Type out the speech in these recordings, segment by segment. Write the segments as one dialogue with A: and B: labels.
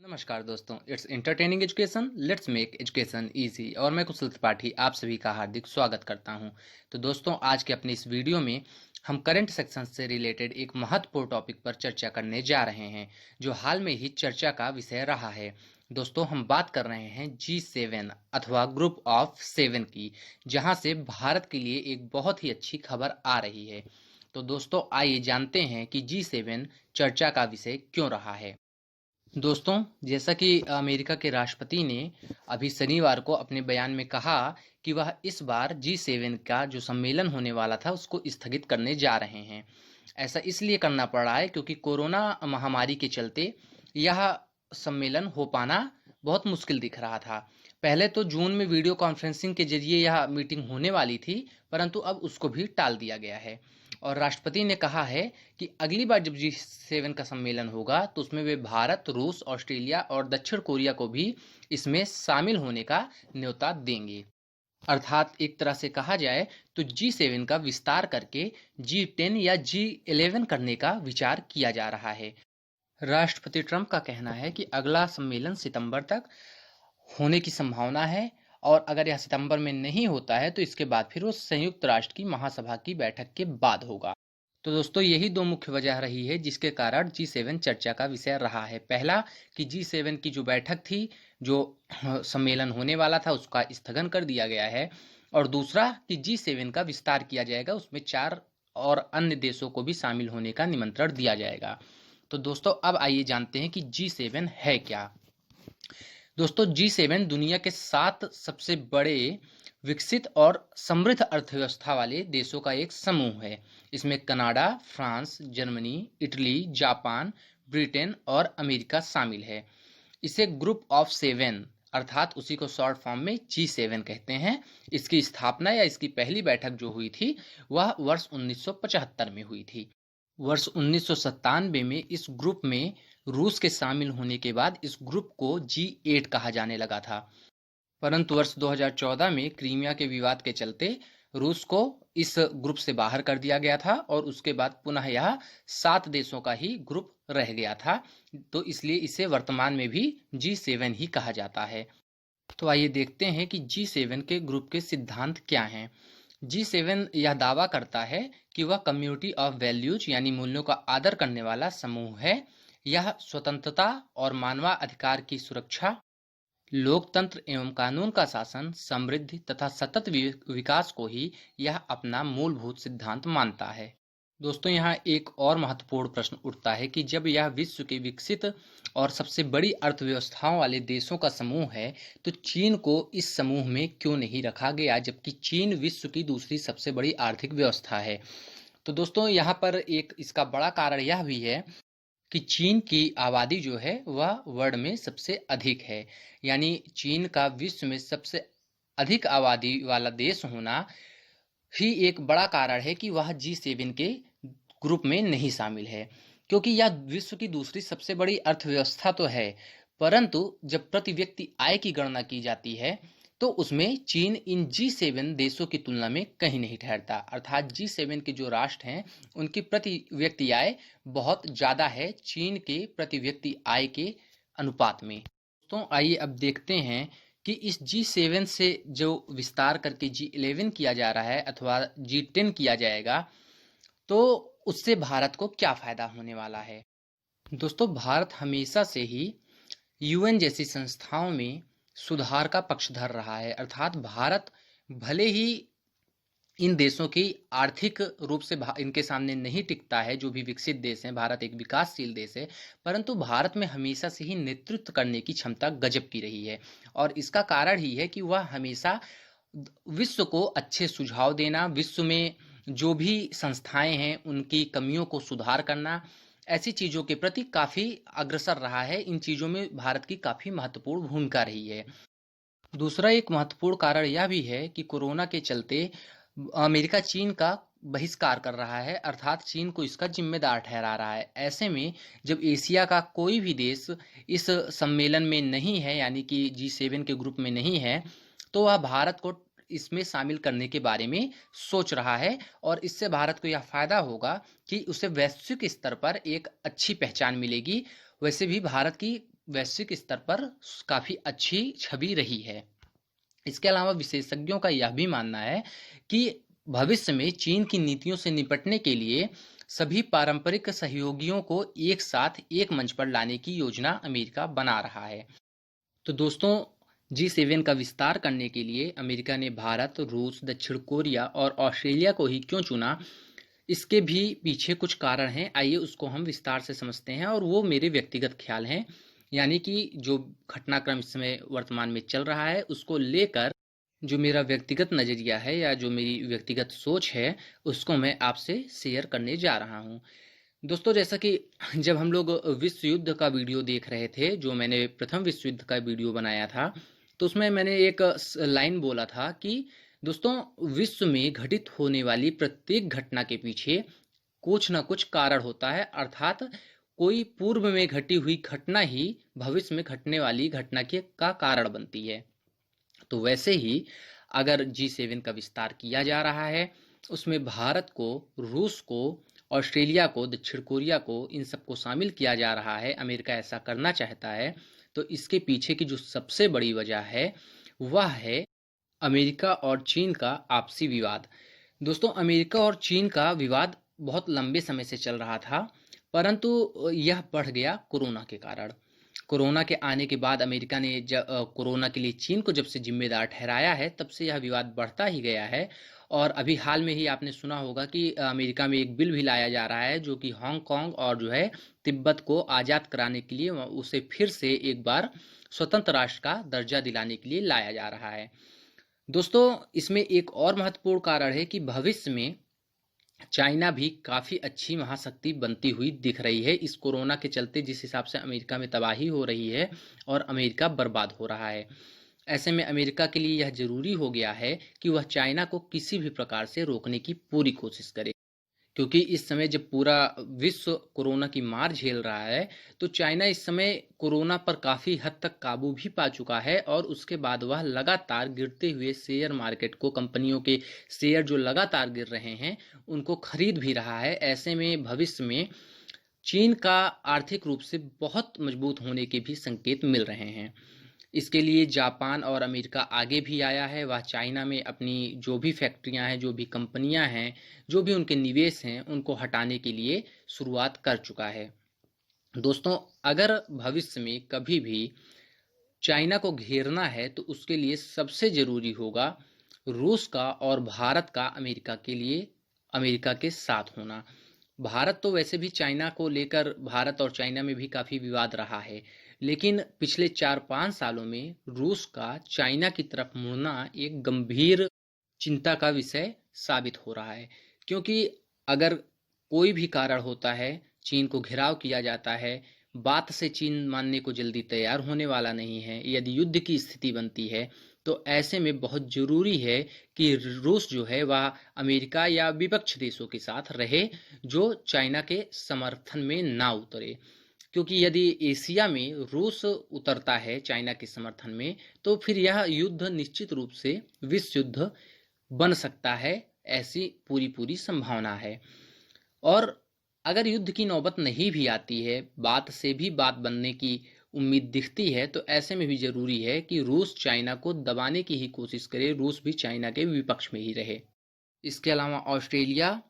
A: नमस्कार दोस्तों, it's entertaining education, let's make education easy. और मैं कुशल त्रिपाठी आप सभी का हार्दिक स्वागत करता हूं। तो दोस्तों, आज के अपने इस वीडियो में हम करंट सेक्शन से रिलेटेड एक महत्वपूर्ण टॉपिक पर चर्चा करने जा रहे हैं, जो हाल में ही चर्चा का विषय रहा है। दोस्तों, हम बात कर रहे हैं G7 अथवा ग्रुप ऑफ 7 की, जहां से भारत के लिए एक बहुत ही अच्छी खबर आ रही है। तो दोस्तों, आइए जानते हैं कि G7 चर्चा का विषय क्यों रहा है। दोस्तों, जैसा कि अमेरिका के राष्ट्रपति ने अभी शनिवार को अपने बयान में कहा कि वह इस बार G7 का जो सम्मेलन होने वाला था उसको स्थगित करने जा रहे हैं। ऐसा इसलिए करना पड़ रहा है क्योंकि कोरोना महामारी के चलते यह सम्मेलन हो पाना बहुत मुश्किल दिख रहा था। पहले तो जून में वीडियो कॉन्फ्रेंसिंग के जरिए यह मीटिंग होने वाली थी, परंतु अब उसको भी टाल दिया गया है। और राष्ट्रपति ने कहा है कि अगली बार जब G7 का सम्मेलन होगा तो उसमें वे भारत, रूस, ऑस्ट्रेलिया और दक्षिण कोरिया को भी इसमें शामिल होने का न्योता देंगे। अर्थात एक तरह से कहा जाए तो G7 का विस्तार करके G10 या G11 करने का विचार किया जा रहा है। राष्ट्रपति ट्रंप का कहना है कि अगला सम्मेलन सितंबर तक होने की संभावना है, और अगर यह सितंबर में नहीं होता है तो इसके बाद फिर वो संयुक्त राष्ट्र की महासभा की बैठक के बाद होगा। तो दोस्तों, यही दो मुख्य वजह रही है जिसके कारण G7 चर्चा का विषय रहा है। पहला कि G7 की जो बैठक थी, जो सम्मेलन होने वाला था, उसका स्थगन कर दिया गया है। और दूसरा कि G7 का विस्तार किया जाएगा, उसमें 4 और अन्य देशों को भी शामिल होने का निमंत्रण दिया जाएगा। तो दोस्तों, अब आइए जानते हैं कि G7 है क्या। दोस्तों, G7 दुनिया के 7 सबसे बड़े विकसित और समृद्ध अर्थव्यवस्था वाले देशों का एक समूह है। इसमें Canada, France, Germany, Italy, Japan, Britain और अमेरिका शामिल है। इसे ग्रुप ऑफ 7 अर्थात उसी को शॉर्ट फॉर्म में G7 कहते हैं। इसकी स्थापना या इसकी पहली बैठक जो हुई थी वह वर्ष 1975 में हुई थी। वर्ष 1997 में इस ग्रुप में रूस के शामिल होने के बाद इस ग्रुप को G8 कहा जाने लगा था। परंतु वर्ष 2014 में क्रीमिया के विवाद के चलते रूस को इस ग्रुप से बाहर कर दिया गया था, और उसके बाद पुनः यह 7 देशों का ही ग्रुप रह गया था। तो इसलिए इसे वर्तमान में भी G7 ही कहा जाता है। तो आइए देखते हैं कि G7 के ग्रुप के सिद्धांत क्या हैं। G7 यह दावा करता है कि वह कम्युनिटी ऑफ वैल्यूज यानी मूल्यों का आदर करने वाला समूह है। यह स्वतंत्रता और मानवाधिकार की सुरक्षा, लोकतंत्र एवं कानून का शासन, समृद्धि तथा सतत विकास को ही यह अपना मूलभूत सिद्धांत मानता है। दोस्तों, यहाँ एक और महत्वपूर्ण प्रश्न उठता है कि जब यह विश्व के विकसित और सबसे बड़ी अर्थव्यवस्थाओं वाले देशों का समूह है, तो चीन को इस समूह में क्यों नहीं रखा गया, जबकि चीन विश्व की दूसरी सबसे बड़ी आर्थिक व्यवस्था है। तो दोस्तों, यहाँ पर एक इसका बड़ा कारण यह भी है कि चीन की आबादी जो है वह वर्ल्ड में सबसे अधिक है। यानी चीन का विश्व में सबसे अधिक आबादी वाला देश होना ही एक बड़ा कारण है कि वह G7 के ग्रुप में नहीं शामिल है। क्योंकि यह विश्व की दूसरी सबसे बड़ी अर्थव्यवस्था तो है, परंतु जब प्रति व्यक्ति आय की गणना की जाती है तो उसमें चीन इन G7 देशों की तुलना में कहीं नहीं ठहरता। अर्थात G7 के जो राष्ट्र हैं उनकी प्रति व्यक्ति आय बहुत ज़्यादा है चीन के प्रति व्यक्ति आय के अनुपात में। तो आइए अब देखते हैं कि इस G7 से जो विस्तार करके G11 किया जा रहा है अथवा G10 किया जाएगा, तो उससे भारत को क्या फायदा होने वाला है। दोस्तों, भारत हमेशा से ही UN जैसी संस्थाओं में सुधार का पक्षधर रहा है। अर्थात भारत भले ही इन देशों की आर्थिक रूप से इनके सामने नहीं टिकता है, जो भी विकसित देश हैं, भारत एक विकासशील देश है, परंतु भारत में हमेशा से ही नेतृत्व करने की क्षमता गजब की रही है। और इसका कारण ही है कि वह हमेशा विश्व को अच्छे सुझाव देना, विश्व में जो भी संस्थाएं हैं उनकी कमियों को सुधार करना, ऐसी चीज़ों के प्रति काफ़ी अग्रसर रहा है। इन चीज़ों में भारत की काफ़ी महत्वपूर्ण भूमिका रही है। दूसरा एक महत्वपूर्ण कारण यह भी है कि कोरोना के चलते अमेरिका चीन का बहिष्कार कर रहा है, अर्थात चीन को इसका जिम्मेदार ठहरा रहा है। ऐसे में जब एशिया का कोई भी देश इस सम्मेलन में नहीं है, यानी कि G7 के ग्रुप में नहीं है, तो वह भारत को इसमें शामिल करने के बारे में सोच रहा है। और इससे भारत को यह फायदा होगा कि उसे वैश्विक स्तर पर एक अच्छी पहचान मिलेगी। वैसे भी भारत की वैश्विक स्तर पर काफ़ी अच्छी छवि रही है। इसके अलावा विशेषज्ञों का यह भी मानना है कि भविष्य में चीन की नीतियों से निपटने के लिए सभी पारंपरिक सहयोगियों को एक साथ एक मंच पर लाने की योजना अमेरिका बना रहा है। तो दोस्तों, G7 का विस्तार करने के लिए अमेरिका ने भारत, रूस, दक्षिण कोरिया और ऑस्ट्रेलिया को ही क्यों चुना, इसके भी पीछे कुछ कारण हैं। आइए उसको हम विस्तार से समझते हैं, और वो मेरे व्यक्तिगत ख्याल हैं, यानी कि जो घटनाक्रम इस समय वर्तमान में चल रहा है उसको लेकर जो मेरा व्यक्तिगत नज़रिया है या जो मेरी व्यक्तिगत सोच है, उसको मैं आपसे शेयर करने जा रहा हूँ। दोस्तों, जैसा कि जब हम लोग विश्व युद्ध का वीडियो देख रहे थे, जो मैंने प्रथम विश्व युद्ध का वीडियो बनाया था, तो उसमें मैंने एक लाइन बोला था कि दोस्तों, विश्व में घटित होने वाली प्रत्येक घटना के पीछे कुछ न कुछ कारण होता है, अर्थात कोई पूर्व में घटी हुई घटना ही भविष्य में घटने वाली घटना के का कारण बनती है। तो वैसे ही अगर G7 का विस्तार किया जा रहा है, उसमें भारत को, रूस को, ऑस्ट्रेलिया को, दक्षिण कोरिया को, इन सबको शामिल किया जा रहा है, अमेरिका ऐसा करना चाहता है, तो इसके पीछे की जो सबसे बड़ी वजह है वह है अमेरिका और चीन का आपसी विवाद। दोस्तों, अमेरिका और चीन का विवाद बहुत लंबे समय से चल रहा था, परंतु यह बढ़ गया कोरोना के कारण। कोरोना के आने के बाद अमेरिका ने कोरोना के लिए चीन को जब से जिम्मेदार ठहराया है, तब से यह विवाद बढ़ता ही गया है। और अभी हाल में ही आपने सुना होगा कि अमेरिका में एक बिल भी लाया जा रहा है, जो कि हांगकांग और जो है तिब्बत को आज़ाद कराने के लिए उसे फिर से एक बार स्वतंत्र राष्ट्र का दर्जा दिलाने के लिए लाया जा रहा है। दोस्तों, इसमें एक और महत्वपूर्ण कारण है कि भविष्य में चाइना भी काफ़ी अच्छी महाशक्ति बनती हुई दिख रही है। इस कोरोना के चलते जिस हिसाब से अमेरिका में तबाही हो रही है और अमेरिका बर्बाद हो रहा है, ऐसे में अमेरिका के लिए यह ज़रूरी हो गया है कि वह चाइना को किसी भी प्रकार से रोकने की पूरी कोशिश करे, क्योंकि इस समय जब पूरा विश्व कोरोना की मार झेल रहा है, तो चाइना इस समय कोरोना पर काफ़ी हद तक काबू भी पा चुका है, और उसके बाद वह लगातार गिरते हुए शेयर मार्केट को, कंपनियों के शेयर जो लगातार गिर रहे हैं, उनको खरीद भी रहा है। ऐसे में भविष्य में चीन का आर्थिक रूप से बहुत मजबूत होने के भी संकेत मिल रहे हैं। इसके लिए जापान और अमेरिका आगे भी आया है। वह चाइना में अपनी जो भी फैक्ट्रियां हैं, जो भी कंपनियां हैं, जो भी उनके निवेश हैं, उनको हटाने के लिए शुरुआत कर चुका है। दोस्तों, अगर भविष्य में कभी भी चाइना को घेरना है, तो उसके लिए सबसे ज़रूरी होगा रूस का और भारत का अमेरिका के लिए, अमेरिका के साथ होना। भारत तो वैसे भी चाइना को लेकर, भारत और चाइना में भी काफ़ी विवाद रहा है, लेकिन पिछले 4-5 सालों में रूस का चाइना की तरफ मुड़ना एक गंभीर चिंता का विषय साबित हो रहा है। क्योंकि अगर कोई भी कारण होता है, चीन को घेराव किया जाता है, बात से चीन मानने को जल्दी तैयार होने वाला नहीं है। यदि युद्ध की स्थिति बनती है, तो ऐसे में बहुत ज़रूरी है कि रूस जो है वह अमेरिका या विपक्ष देशों के साथ रहे, जो चाइना के समर्थन में ना उतरे। क्योंकि यदि एशिया में रूस उतरता है चाइना के समर्थन में, तो फिर यह युद्ध निश्चित रूप से विश्व युद्ध बन सकता है, ऐसी पूरी पूरी संभावना है। और अगर युद्ध की नौबत नहीं भी आती है, बात से भी बात बनने की उम्मीद दिखती है, तो ऐसे में भी ज़रूरी है कि रूस चाइना को दबाने की ही कोशिश करे, रूस भी चाइना के विपक्ष में ही रहे। इसके अलावा ऑस्ट्रेलिया,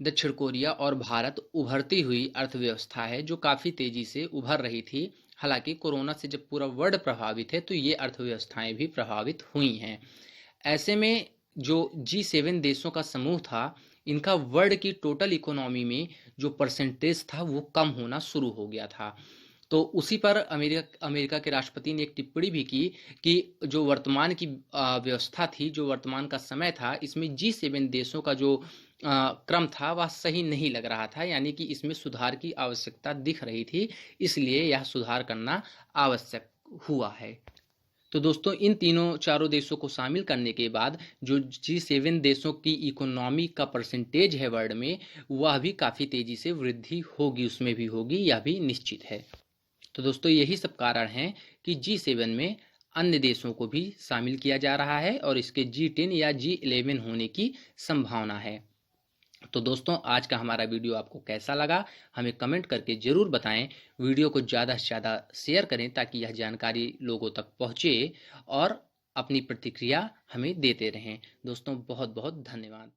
A: दक्षिण कोरिया और भारत उभरती हुई अर्थव्यवस्था है, जो काफ़ी तेज़ी से उभर रही थी। हालांकि कोरोना से जब पूरा वर्ल्ड प्रभावित है, तो ये अर्थव्यवस्थाएं भी प्रभावित हुई हैं। ऐसे में जो G7 देशों का समूह था, इनका वर्ल्ड की टोटल इकोनॉमी में जो परसेंटेज था वो कम होना शुरू हो गया था। तो उसी पर अमेरिका के राष्ट्रपति ने एक टिप्पणी भी की कि जो वर्तमान की व्यवस्था थी, जो वर्तमान का समय था, इसमें G7 देशों का जो क्रम था वह सही नहीं लग रहा था, यानी कि इसमें सुधार की आवश्यकता दिख रही थी, इसलिए यह सुधार करना आवश्यक हुआ है। तो दोस्तों, इन चारों देशों को शामिल करने के बाद जो G7 देशों की इकोनॉमी का परसेंटेज है वर्ल्ड में, वह भी काफ़ी तेज़ी से वृद्धि होगी, उसमें भी होगी, यह भी निश्चित है। तो दोस्तों, यही सब कारण हैं कि G7 में अन्य देशों को भी शामिल किया जा रहा है और इसके G10 या G11 होने की संभावना है। तो दोस्तों आज का हमारा वीडियो आपको कैसा लगा हमें कमेंट करके ज़रूर बताएं। वीडियो को ज़्यादा से ज़्यादा शेयर करें ताकि यह जानकारी लोगों तक पहुँचे और अपनी प्रतिक्रिया हमें देते रहें। दोस्तों बहुत बहुत धन्यवाद।